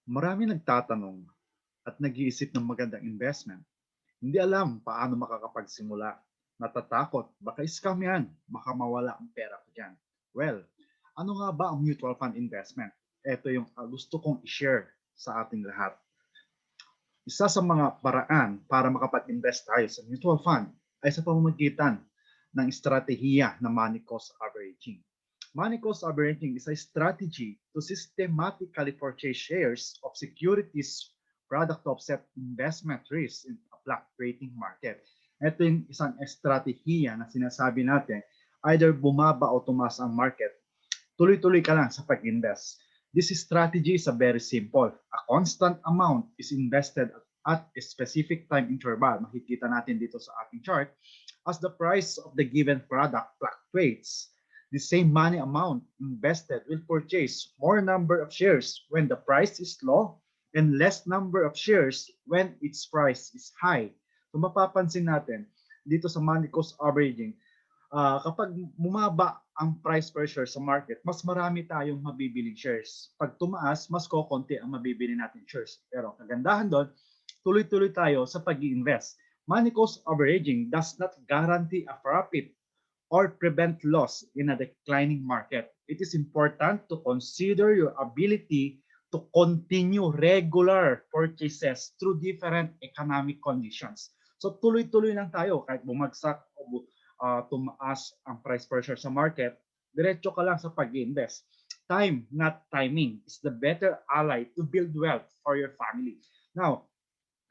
Marami nagtatanong at nag-iisip ng magandang investment. Hindi alam paano makakapagsimula. Natatakot, baka scam yan, baka mawala ang pera ko dyan. Well, ano nga ba ang mutual fund investment? Ito yung gusto kong i-share sa ating lahat. Isa sa mga paraan para makapag-invest tayo sa mutual fund ay sa pamamagitan ng estratehiya na money cost averaging. Money cost averaging is a strategy to systematically purchase shares of securities product to offset investment risk in a fluctuating market. Ito yung isang estratehiya na sinasabi natin, either bumaba o tumaas ang market, tuloy-tuloy ka lang sa pag-invest. This strategy is a very simple. A constant amount is invested at a specific time interval. Makikita natin dito sa ating chart. As the price of the given product fluctuates, the same money amount invested will purchase more number of shares when the price is low and less number of shares when its price is high. So mapapansin natin dito sa money cost averaging, kapag bumaba ang price per share sa market, mas marami tayong mabibiling shares. Pag tumaas, mas kokonti ang mabibili natin shares. Pero kagandahan doon, tuloy-tuloy tayo sa pag-i-invest. Money cost averaging does not guarantee a profit or prevent loss in a declining market. It is important to consider your ability to continue regular purchases through different economic conditions. So tuloy-tuloy lang tayo kahit bumagsak o tumaas ang price pressure sa market, diretso ka lang sa pag-invest. Time, not timing, is the better ally to build wealth for your family. Now,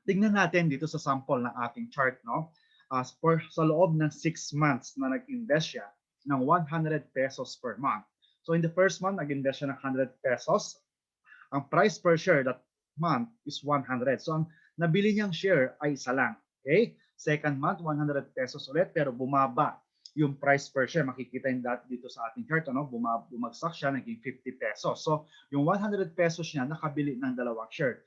tingnan natin dito sa sample ng ating chart, no? Sa loob ng 6 months na nag-invest siya ng 100 pesos per month. So in the first month, nag-invest siya ng 100 pesos. Ang price per share that month is 100. So ang nabili niyang share ay isa lang. Okay? Second month, 100 pesos ulit, pero bumaba yung price per share. Makikita yung dito sa ating chart, ano? Bumagsak siya, naging 50 pesos. So yung 100 pesos niya, nakabili ng dalawang share.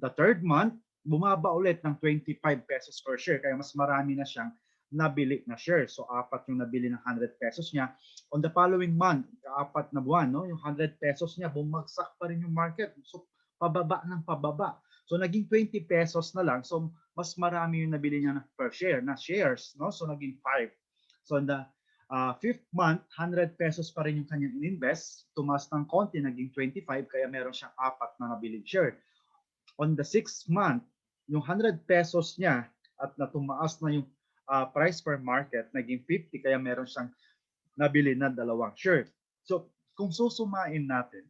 The third month, bumaba ulit ng 25 pesos per share, kaya mas marami na siyang nabili na share. So apat yung nabili ng 100 pesos niya. On the following month, apat na buwan, no, yung 100 pesos niya, bumagsak pa rin yung market. So pababa ng pababa. So naging 20 pesos na lang. So mas marami yung nabili niya per share na shares, no? So naging 5. So in the fifth month, 100 pesos pa rin yung kanyang ininvest. Tumas ng konti, naging 25, kaya meron siyang apat na nabiling share. On the 6th month, yung 100 pesos niya at natumaas na yung price per market, naging 50, kaya meron siyang nabili na dalawang share. So kung susumain natin,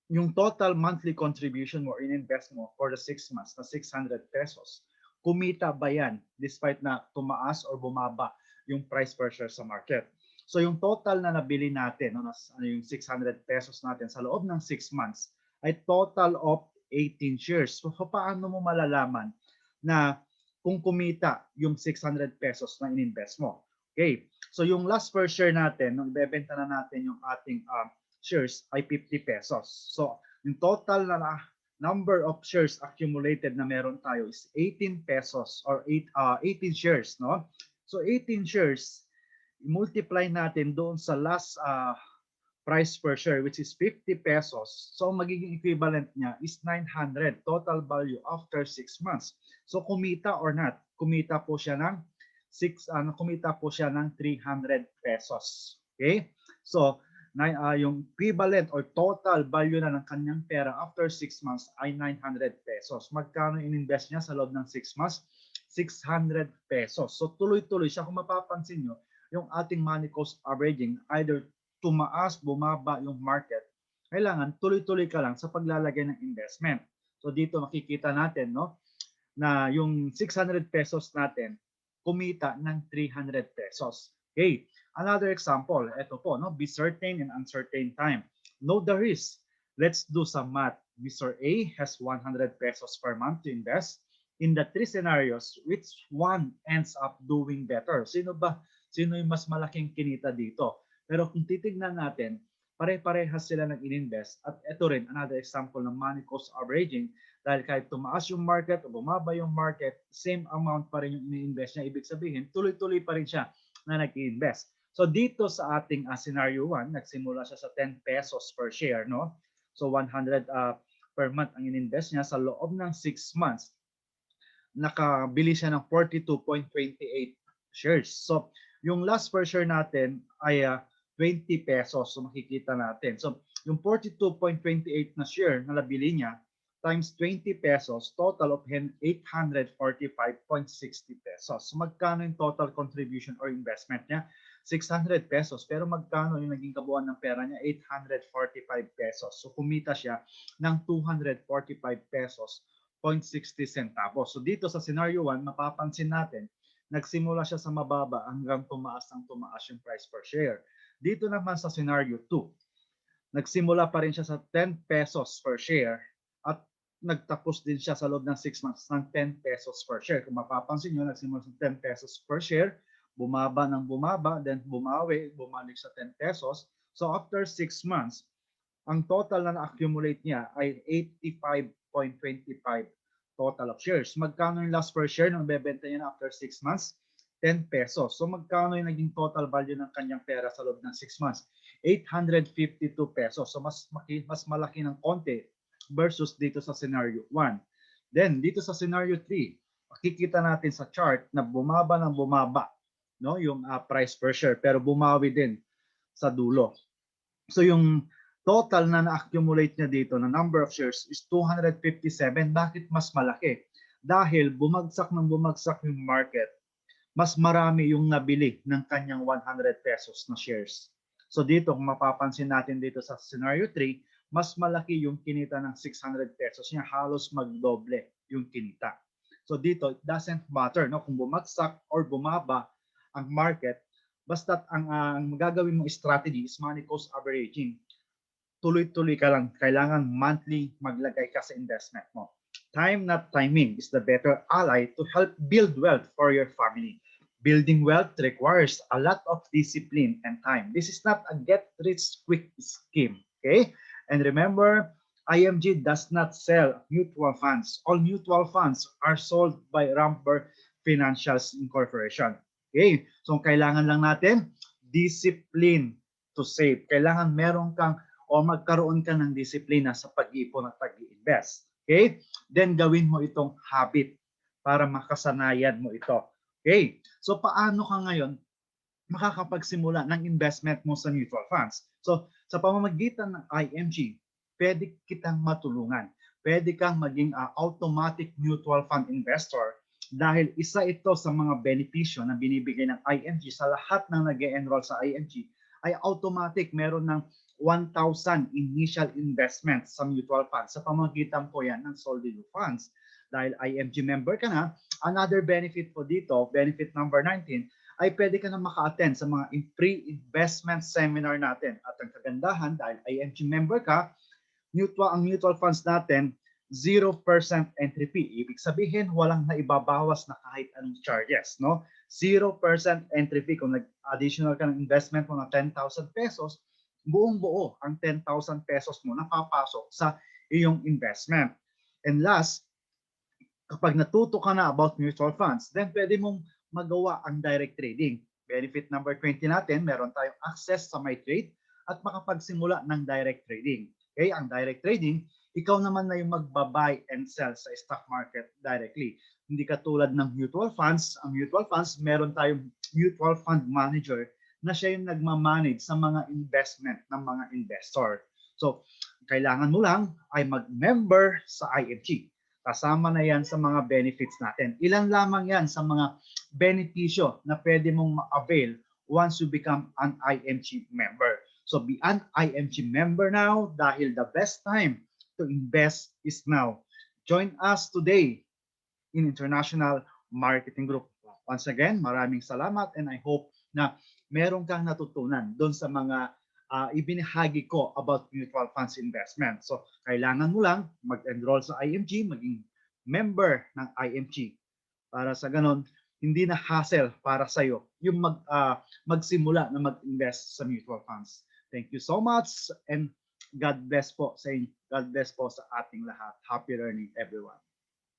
yung total monthly contribution mo or in-invest mo for the 6 months na 600 pesos, kumita ba yan despite na tumaas or bumaba yung price per share sa market? So yung total na nabili natin, no, yung 600 pesos natin sa loob ng 6 months, ay total of 18 shares. So paano mo malalaman na kung kumita yung 600 pesos na in-invest mo? Okay. So yung last per share natin, nung ibebenta na natin yung ating shares ay 50 pesos. So yung total na number of shares accumulated na meron tayo is 18 pesos or 18 shares, no? So 18 shares, multiply natin doon sa last price per share, which is 50 pesos. So magiging equivalent niya is 900 total value after 6 months. So kumita or not, kumita po siya ng 300 pesos. Okay? So yung equivalent or total value na ng kanyang pera after 6 months ay 900 pesos. Magkano ininvest niya sa loob ng 6 months? 600 pesos. So tuloy-tuloy siya. Kung mapapansin nyo, yung ating money cost averaging, either tumaas, bumaba yung market, kailangan tuloy-tuloy ka lang sa paglalagay ng investment. So dito makikita natin, no, na yung 600 pesos natin kumita ng 300 pesos. Okay, another example, ito po, no, be certain in uncertain time. Know the risk. Let's do some math. Mr. A has 100 pesos per month to invest. In the three scenarios, which one ends up doing better? Sino yung mas malaking kinita dito? Pero kung titignan natin, pare-parehas sila ng in-invest. At ito rin, another example ng money cost averaging, dahil kahit tumaas yung market o bumaba yung market, same amount pa rin yung ini-invest niya. Ibig sabihin, tuloy-tuloy pa rin siya na nag-i-invest. So dito sa ating scenario 1, nagsimula siya sa 10 pesos per share, no? So 100 per month ang ininvest niya, sa loob ng 6 months, nakabili siya ng 42.28 shares. So, yung last per share natin ay 20 pesos. So, makikita natin. So, yung 42.28 na share na nabili niya times 20 pesos, total of 845.60 pesos. So, magkano yung total contribution or investment niya? 600 pesos. Pero magkano yung naging kabuuan ng pera niya? 845 pesos. So, kumita siya ng 245 pesos 0.60 centavos. So dito sa scenario 1, mapapansin natin, nagsimula siya sa mababa hanggang tumaas yung price per share. Dito naman sa scenario 2, nagsimula pa rin siya sa 10 pesos per share at nagtapos din siya sa loob ng 6 months ng 10 pesos per share. Kung mapapansin nyo, nagsimula sa 10 pesos per share, bumaba ng bumaba, then bumawi, bumalik sa 10 pesos. So after 6 months, ang total na na-accumulate niya ay 85.25 total of shares. Magkano yung last per share nung bebenta niya na after 6 months? 10 pesos. So magkano yung naging total value ng kanyang pera sa loob ng 6 months? 852 pesos. So mas malaki ng konti versus dito sa scenario 1. Then dito sa scenario 3, makikita natin sa chart na bumaba ng bumaba, no, yung price per share, pero bumawi din sa dulo. So yung total na na-accumulate niya dito na number of shares is 257. Bakit mas malaki? Dahil bumagsak yung market, mas marami yung nabili ng kanyang 100 pesos na shares. So dito, kung mapapansin natin dito sa scenario 3, mas malaki yung kinita ng 600 pesos niya. Halos magdoble yung kinita. So dito, it doesn't matter, no, kung bumagsak or bumaba ang market, basta ang magagawin mong strategy is money cost averaging. Tuloy-tuloy ka lang. Kailangan monthly maglagay ka sa investment mo. Time, not timing, is the better ally to help build wealth for your family. Building wealth requires a lot of discipline and time. This is not a get-rich-quick scheme. Okay? And remember, IMG does not sell mutual funds. All mutual funds are sold by Ramper Financial Incorporation. Okay? So, kailangan lang natin discipline to save. Kailangan meron kang o magkaroon ka ng disiplina sa pag-iipon at pag-i-invest. Okay? Then gawin mo itong habit para makasanayan mo ito. Okay? So paano ka ngayon makakapagsimula ng investment mo sa mutual funds? So sa pamamagitan ng IMG, pwede kitang matulungan. Pwede kang maging automatic mutual fund investor dahil isa ito sa mga benepisyo na binibigay ng IMG sa lahat ng nag-e-enroll sa IMG ay automatic meron ng 1,000 initial investment sa mutual funds. Sa pamamagitan po yan ng Soldido Funds. Dahil IMG member ka na, another benefit po dito, benefit number 19, ay pwede ka na maka-attend sa mga pre-investment seminar natin. At ang kagandahan, dahil IMG member ka, ang mutual funds natin, 0% entry fee. Ibig sabihin, walang naibabawas na kahit anong charges. No? 0% entry fee. Kung nag-additional ka ng investment mo ng 10,000 pesos, buong-buo ang 10,000 pesos mo napapasok sa iyong investment. And last, kapag natuto ka na about mutual funds, then pwede mong magawa ang direct trading. Benefit number 20 natin, meron tayong access sa MyTrade at makapagsimula ng direct trading. Okay, ang direct trading, ikaw naman na yung magbabuy and sell sa stock market directly. Hindi katulad ng mutual funds. Ang mutual funds, meron tayong mutual fund manager na siya yung nagmamanage sa mga investment ng mga investor. So, kailangan mo lang ay mag-member sa IMG. Kasama na yan sa mga benefits natin. Ilan lamang yan sa mga benepisyo na pwede mong ma-avail once you become an IMG member. So, be an IMG member now dahil the best time to invest is now. Join us today in International Marketing Group. Once again, maraming salamat and I hope na meron kang natutunan doon sa mga ibinahagi ko about mutual funds investment. So, kailangan mo lang mag-enroll sa IMG, maging member ng IMG. Para sa ganon, hindi na hassle para sa'yo yung magsimula na mag-invest sa mutual funds. Thank you so much and God bless po sa inyo. God bless po sa ating lahat. Happy learning everyone.